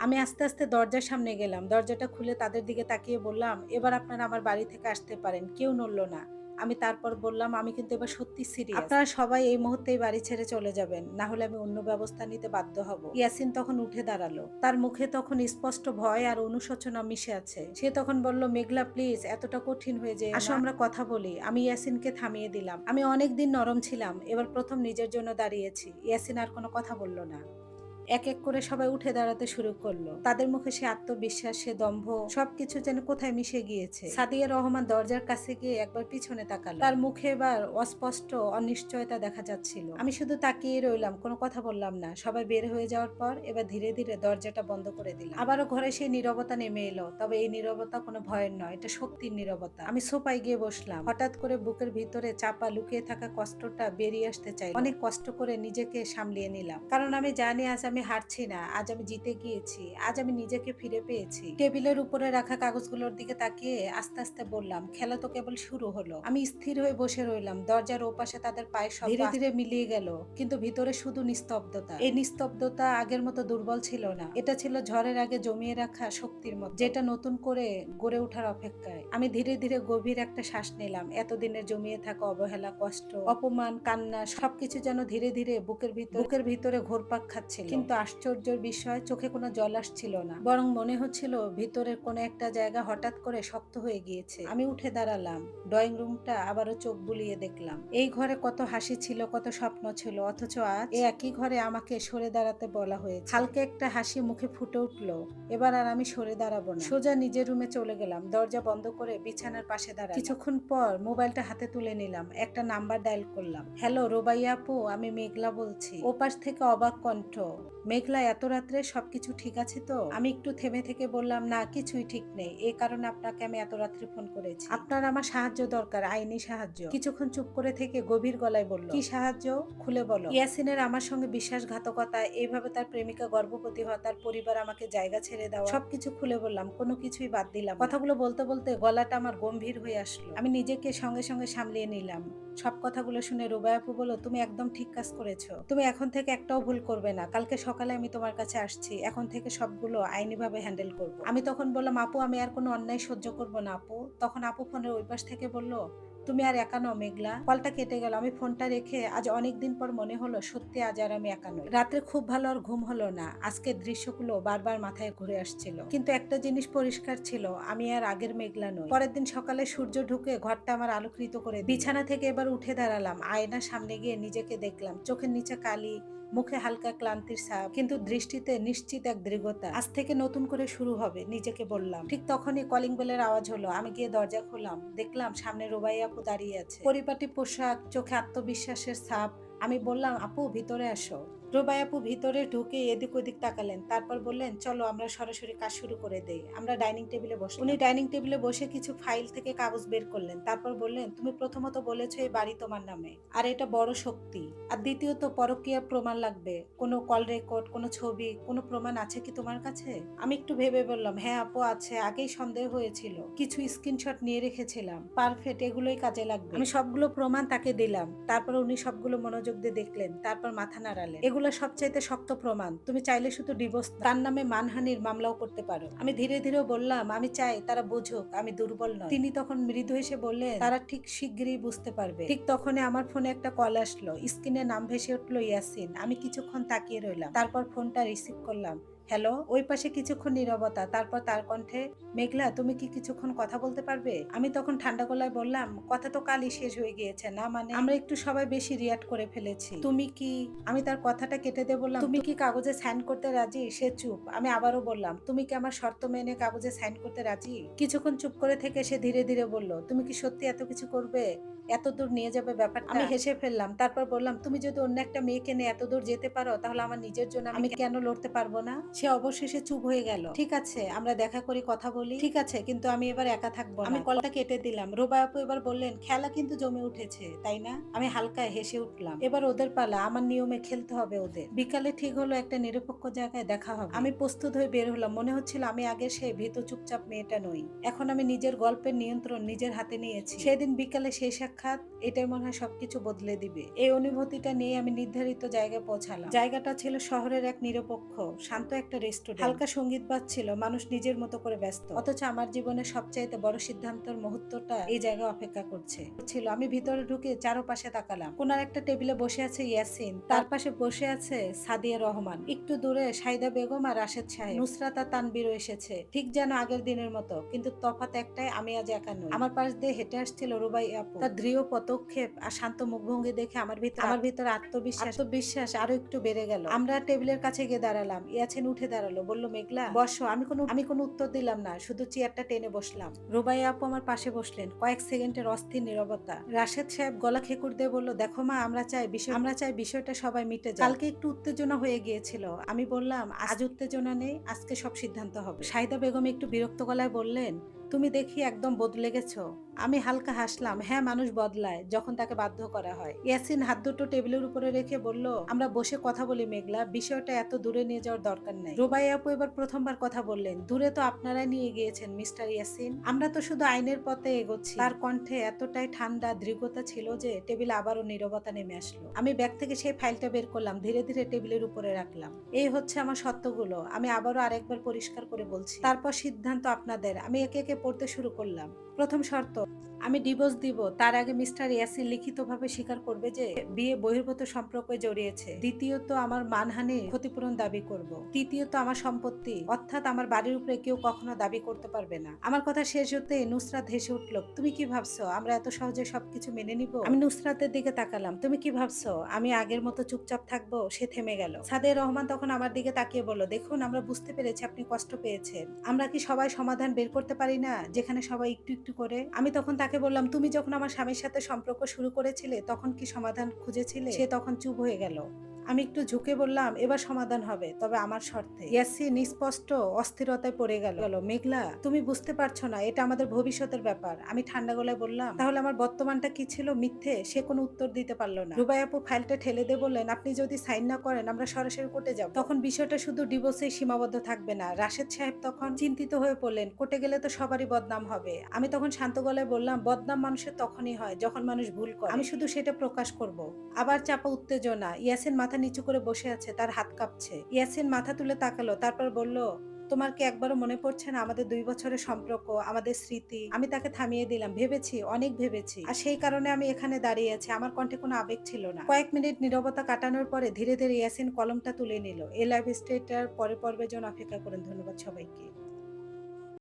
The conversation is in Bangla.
আমি আস্তে আস্তে দরজার সামনে গেলাম। দরজাটা খুলে তাদের দিকে তাকিয়ে বললাম, "এবার আপনারা আমার বাড়ি থেকে আসতে পারেন।" কেউ নড়ল না। আমি তারপর বললাম, "আমি কিন্তু এবার সত্যি সিরিয়াস। আপনারা সবাই এই মুহূর্তেই বাড়ি ছেড়ে চলে যাবেন। না হলে আমি অন্য ব্যবস্থা নিতে বাধ্য হব।" ইয়াসিন তখন উঠে দাঁড়ালো। তার মুখে তখন স্পষ্ট ভয় আর অনুশোচনা মিশে আছে। সে তখন বলল, "মেঘলা প্লিজ এতটা কঠিন হয়ে যেও না। আসো আমরা কথা বলি।" আমি ইয়াসিনকে থামিয়ে দিলাম। আমি অনেকদিন নরম ছিলাম। এবার প্রথম নিজের জন্য দাঁড়িয়েছি। ইয়াসিন আর কোনো কথা বলল না। এক এক করে সবাই উঠে দাঁড়াতে শুরু করলো। তাদের মুখে সে আত্মবিশ্বাস, সে দম্ভ সবকিছু যেন কোথায় মিশে গিয়েছে। সাদিয়া রহমান দরজার কাছে গিয়ে একবার পিছনে তাকালো। তার মুখে এবার অস্পষ্ট অনিশ্চয়তা দেখা যাচ্ছিল। আমি শুধু তাকিয়ে রইলাম, কোনো কথা বললাম না। সবাই বের হয়ে যাওয়ার পর এবার ধীরে ধীরে দরজাটা বন্ধ করে দিলাম। আবারও ঘরে সেই নীরবতা নেমে এলো। তবে এই নীরবতা কোনো ভয়ের নয়, এটা শক্তির নীরবতা। আমি সোফায় গিয়ে বসলাম। হঠাৎ করে বুকের ভিতরে চাপা লুকিয়ে থাকা কষ্টটা বেরিয়ে আসতে চাইলো। অনেক কষ্ট করে নিজেকে সামলিয়ে নিলাম, কারণ আমি জানি আজ আমি হারছি না, আজ আমি জিতে গিয়েছি, আজ আমি নিজেকে ফিরে পেয়েছি। টেবিলের উপরে রাখা কাগজগুলোর দিকে তাকিয়ে আস্তে আস্তে বললাম, খেলা তো কেবল শুরু হলো। আমি স্থির হয়ে বসে রইলাম। দরজার ওপাশে তাদের পায়ের শব্দ ধীরে ধীরে মিলিয়ে গেল, কিন্তু ভিতরে শুধু নিস্তব্ধতা। এই নিস্তব্ধতা আগের মতো দুর্বল ছিল না, এটা ছিল ঝড়ের আগে জমিয়ে রাখা শক্তির মতো, যেটা নতুন করে গড়ে ওঠার অপেক্ষায়। আমি ধীরে ধীরে গভীর একটা শ্বাস নিলাম। এতদিনের জমিয়ে থাকা অবহেলা, কষ্ট, অপমান, কান্না সবকিছু যেন ধীরে ধীরে বুকের ভিতরে ঘুরপাক খাচ্ছিল। কিন্তু আশ্চর্যের বিষয়, চোখে কোনো জল আসছিল না, বরং মনে হচ্ছিল ভিতরের কোনো একটা জায়গা হঠাৎ করে শক্ত হয়ে গিয়েছে। আমি উঠে দাঁড়ালাম। ড্রয়িং রুমটা আবারও চোখ বুলিয়ে দেখলাম। এই ঘরে কত হাসি ছিল, কত স্বপ্ন ছিল, অথচ আজ এই একই ঘরে আমাকে সরে দাঁড়াতে বলা হয়েছে। হালকা একটা হাসি মুখে ফুটে উঠলো। এবার আর আমি সরে দাঁড়াবো না। সোজা নিজের রুমে চলে গেলাম। দরজা বন্ধ করে বিছানার পাশে দাঁড়ালাম। কিছুক্ষণ পর মোবাইলটা হাতে তুলে নিলাম। একটা নাম্বার ডায়াল করলাম। হ্যালো রোবাইয়া আপু, আমি মেঘলা বলছি। ওপাশ থেকে অবাক কণ্ঠ, মেঘলা এত রাত্রে সবকিছু ঠিক আছে তো? আমি একটু থেমে থেকে বললাম, না কিছুই ঠিক নেই, এই কারণে আপনাকে আমি এত রাত্রে ফোন করেছি। আপনার আমার সাহায্য দরকার, আইনি সাহায্য। কিছুক্ষণ চুপ করে থেকে গভীর গলায় বলল, কি সাহায্য, খুলে বলো। ইয়াসিনের আমার সঙ্গে বিশ্বাসঘাতকতা, এইভাবে তার প্রেমিকা গর্ভবতী হওয়া, তার পরিবার আমাকে জায়গা ছেড়ে দেওয়া, সবকিছু খুলে বললাম, কোনো কিছুই বাদ দিলাম না। কথাগুলো বলতে বলতে গলাটা আমার গম্ভীর হয়ে আসলো। আমি নিজেকে সঙ্গে সঙ্গে সামলিয়ে নিলাম। সব কথাগুলো শুনে রুবাই আপু বলল, তুমি একদম ঠিক কাজ করেছো। তুমি এখন থেকে একটাও ভুল করবে না। কালকে সকালে আমি তোমার কাছে আসছি। এখন থেকে সবগুলো আইনিভাবে হ্যান্ডেল করব। আমি তখন বললাম, আপু আমি আর কোনো অন্যায় সহ্য করব না আপু। তখন আপু ফোনের ওই পাশ থেকে বলল, তুমি আর একা নও মেঘলা। কলটা কেটে গেল। আমি ফোনটা রেখে আজ অনেকদিন পর মনে হলো সত্যি আজ আর আমি একা নই। রাত্রে খুব ভালো আর ঘুম হলো না। আজকের দৃশ্যগুলো বারবার মাথায় ঘুরে আসছিল, কিন্তু একটা জিনিস পরিষ্কার ছিল, আমি আর আগের মেঘলা নই। পরের দিন সকালে সূর্য ঢুকে ঘরটা আমার আলোকৃত করে দিল। বিছানা থেকে এবার উঠে দাঁড়ালাম। আয়নার সামনে গিয়ে নিজেকে দেখলাম। চোখের নিচে কালি, মুখে হালকা ক্লান্তির ছাপ, কিন্তু দৃষ্টিতে নিশ্চিত এক দৃঢ়তা। আজ থেকে নতুন করে শুরু হবে, নিজেকে বললাম। ঠিক তখনই কলিং বেলের আওয়াজ হলো। আমি গিয়ে দরজা খুললাম। দেখলাম সামনে রুবাই আপু দাঁড়িয়ে আছে। পরিপাটি পোশাক, চোখে আত্মবিশ্বাসের ছাপ। আমি বললাম, আপু ভিতরে আসো। রুবাই আপু ভিতরে ঢুকে এদিক ওদিক তাকালেন, তারপর বললেন, চলো আমরা সরাসরি কাজ শুরু করে দেই। আমরা ডাইনিং টেবিলে বসলাম। উনি ডাইনিং টেবিলে বসে কিছু ফাইল থেকে কাগজ বের করলেন, তারপর বললেন, তুমি প্রথমত বলেছো এই বাড়ি তোমার নামে, আর এটা বড় শক্তি। আর দ্বিতীয়ত পরকীয়ার প্রমাণ লাগবে। কোনো কল রেকর্ড, কোনো ছবি, কোনো প্রমাণ আছে কি তোমার কাছে? আমি একটু ভেবে বললাম, হ্যাঁ আপু আছে, আগেই সন্দেহ হয়েছিল, কিছু স্ক্রিনশট নিয়ে রেখেছিলাম। পারফেক্ট, এগুলোই কাজে লাগবে। আমি সবগুলো প্রমাণ তাকে দিলাম। তারপর উনি সবগুলো মনোযোগ দিয়ে দেখলেন, তারপর মাথা নাড়ালেন। এগুলো সবচাইতে শক্ত প্রমাণ। তুমি চাইলে শুধু ডিভোর্স, তার নামে মানহানির মামলাও করতে পারো। আমি ধীরে ধীরে বললাম, আমি চাই তারা বুঝুক আমি দুর্বল নয়। তিনি তখন মৃদু হেসে বললেন, তারা ঠিক শিগগিরই বুঝতে পারবে। ঠিক তখনই আমার ফোনে একটা কল আসলো। স্ক্রিনে নাম ভেসে উঠলো ইয়াসিন। আমি কিছুক্ষণ তাকিয়ে রইলাম, তারপর ফোনটা রিসিভ করলাম। হ্যালো। ওই পাশে কিছুক্ষণ নীরবতা, তারপর তার কণ্ঠে, মেঘলা তুমি কি কিছুক্ষণ কথা বলতে পারবে? আমি তখন ঠান্ডা গলায় বললাম, কথা তো কালই শেষ হয়ে গিয়েছে না, মানে আমরা একটু সবাই বেশি রিয়াক্ট করে ফেলেছি। তুমি কি, আমি তার কথাটা কেটে দিয়ে বললাম, তুমি কি কাগজে সাইন করতে রাজি? সে চুপ। আমি আবারও বললাম, তুমি কি আমার শর্ত মেনে কাগজে সাইন করতে রাজি? কিছুক্ষণ চুপ করে থেকে সে ধীরে ধীরে বলল, তুমি কি সত্যি এত কিছু করবে, এত দূর নিয়ে যাবে ব্যাপারটা? আমি হেসে ফেললাম। তারপর বললাম, তুমি যদি অন্য একটা মেয়েকে নিয়ে এত দূর যেতে পারো, তাহলে আমার নিজের জন্য আমি কেন লড়তে পারবো না? সে অবশেষে চুপ হয়ে গেল। ঠিক আছে আমরা দেখা করি, কথা বলি। ঠিক আছে, কিন্তু আমি এবার একা থাকবো না। আমি কলটা কেটে দিলাম। রুবা আপু এবার বললেন, খেলা কিন্তু জমে উঠেছে তাই না? আমি হালকা হেসে উঠলাম। এবার ওদের পালা, আমার নিয়মে খেলতে হবে ওদের। বিকালে ঠিক হলো একটা নিরপেক্ষ জায়গায় দেখা হবে। আমি প্রস্তুত হয়ে বের হলাম। মনে হচ্ছিল আমি আগে সে ভীত চুপচাপ মেয়েটা নই। এখন আমি নিজের গল্পের নিয়ন্ত্রণ নিজের হাতে নিয়েছি। সেদিন বিকালে সেই সাক্ষাৎ, এটাই মনে হয় সবকিছু বদলে দিবে। এই অনুভূতিটা নিয়ে আমি নির্ধারিত জায়গায় পৌঁছালাম। জায়গাটা ছিল শহরের এক নিরপেক্ষ শান্ত একটা রেস্টুরেন্ট। হালকা সঙ্গীত বাজছিল, মানুষ নিজের মতো করে ব্যস্ত। অথচ আমার জীবনের সবচাইতে বড় সিদ্ধান্তের মুহূর্তটা এই জায়গায় অপেক্ষা করছে। আমি ভিতরে ঢুকে চারপাশে তাকালাম। কোনার একটা টেবিলে বসে আছে ইয়াসিন, তার পাশে বসে আছে সাদিয়া রহমান, একটু দূরে সাইদা বেগম আর রাশেদ সাহেব, নুসরাত আর তানবীরও এসেছে, ঠিক যেন আগের দিনের মতো। কিন্তু তফাৎ একটাই, আমি আজ একা নই। আমার পাশ দিয়ে হেঁটে আসছিল রুবাই আপু। তার দৃঢ় পদক্ষেপ আর শান্ত মুখভঙ্গি দেখে আমার ভিতরে আত্মবিশ্বাস আরো একটু বেড়ে গেল। আমরা টেবিলের কাছে গিয়ে দাঁড়ালাম। ইয়াসিন উঠে দাঁড়ালো, বলল, মেঘলা বসো। আমি কোনো উত্তর দিলাম না, শুধু চেয়ারটা টেনে বসলাম। রুবাই আপু আমার পাশে বসলেন। কয়েক সেকেন্ডের অস্থির নীরবতা। রাশেদ সাহেব গলা খেকুর দিয়ে বলল, দেখো মা, আমরা চাই বিষয়টা সবাই মিটে যায়। কালকে একটু উত্তেজনা হয়ে গিয়েছিল। আমি বললাম, আজ উত্তেজনা নেই, আজকে সব সিদ্ধান্ত হবে। সাইদা বেগম একটু বিরক্ত গলায় বললেন, তুমি দেখি একদম বদলে গেছো। আমি হালকা হাসলাম। হ্যাঁ, মানুষ বদলায় যখন তাকে বাধ্য করা হয়। ইয়াসিন হাত দুটো টেবিলের উপরে রেখে বলল, আমরা বসে কথা বলি মেঘলা, বিষয়টা এত দূরে নিয়ে যাওয়ার দরকার নেই। রুবাই আপু এবার প্রথমবার কথা বললেন। দূরে তো আপনারাই নিয়ে গিয়েছেন মিস্টার ইয়াসিন, আমরা তো শুধু আইনের পথে এগোচ্ছি। তার কণ্ঠে এতটাই ঠান্ডা দৃঢ়তা ছিল যে টেবিলে আবারও নীরবতা নেমে আসলো। আমি ব্যাগ থেকে সেই ফাইলটা বের করলাম, ধীরে ধীরে টেবিলের উপরে রাখলাম। এই হচ্ছে আমার সত্যগুলো, আমি আবারও আরেকবার পরিষ্কার করে বলছি। তারপর সিদ্ধান্ত আপনাদের। আমি একে একে পড়তে শুরু করলাম। প্রথম শর্ত, আমি ডিভোর্স দিব, তার আগে মিস্টার ইয়াসিন লিখিতভাবে স্বীকার করবে যে বিয়ে বহির্ভূত সম্পর্কে জড়িয়েছে। দ্বিতীয়ত, আমার মানহানি ক্ষতিপূরণ দাবি করব। তৃতীয়ত, আমার সম্পত্তি অর্থাৎ আমার বাড়ির উপরে কেউ কখনো দাবি করতে পারবে না। আমার কথা শেষ হতে নুসরাত হেসে উঠল। তুমি কি ভাবছো আমরা এত সহজে সবকিছু মেনে নিব? আমি নুসরাতের দিকে তাকালাম। তুমি কি ভাবছো আমি আগের মতো চুপচাপ থাকবো? সে থেমে গেল। সাদিয়া রহমান তখন আমার দিকে তাকিয়ে বলল, দেখুন, আমরা বুঝতে পেরেছি আপনি কষ্ট পেয়েছেন। আমরা কি সবাই সমাধান বের করতে পারি না, যেখানে সবাই একটু একটু করে? আমি তখন তাকে বললাম, তুমি যখন আমার স্বামীর সাথে সম্পর্ক শুরু করেছিলে তখন কি সমাধান খুঁজেছিলে? সে তখন চুপ হয়ে গেল। আমি একটু ঝুঁকে বললাম, এবার সমাধান হবে, তবে আমার শর্তে। ইয়াসিন স্পষ্ট অস্থিরতায় পড়ে গেল। মেঘলা, তুমি বুঝতে পারছো না, এটা আমাদের ভবিষ্যতের ব্যাপার। আমি ঠান্ডা গলায় বললাম, তাহলে আমার বর্তমানটা কি ছিল? মিথ্যে? সে কোনো উত্তর দিতে পারলো না। রুবাই আপু ফাইলটা ঠেলে দিয়ে বললেন, আপনি যদি সাইন না করেন আমরা সরাসরি কোর্টে যাব। তখন বিষয়টা শুধু ডিভোর্সে সীমাবদ্ধ থাকবে না। রাশেদ সাহেব তখন চিন্তিত হয়ে পড়লেন, কোর্টে গেলে তো সবারই বদনাম হবে। আমি তখন শান্ত গলায় বললাম, বদনাম মানুষের তখনই হয় যখন মানুষ ভুল করে, আমি শুধু সেটা প্রকাশ করব। আবার চাপা উত্তেজনা। ইয়াসিন মাথা নিচু করে বসে আছে, তার হাত কাঁপছে। ইয়াসিন মাথা তুলে তাকালো, তারপর বলল, তোমার কি একবারও মনে পড়ছে না আমাদের 2 বছরের সম্পর্ক, আমাদের স্মৃতি? আমি তাকে থামিয়ে দিলাম। ভেবেছি, অনেক ভেবেছি, আর সেই কারণে আমি এখানে দাঁড়িয়ে আছি। আমার কণ্ঠে কোনো আবেগ ছিল না। কয়েক মিনিট নীরবতা কাটানোর পরে ধীরে ধীরে ইয়াসিন কলমটা তুলে নিল। এই লাইভ স্টোরিটার পরের পর্বের জন্য অপেক্ষা করুন। ধন্যবাদ সবাইকে।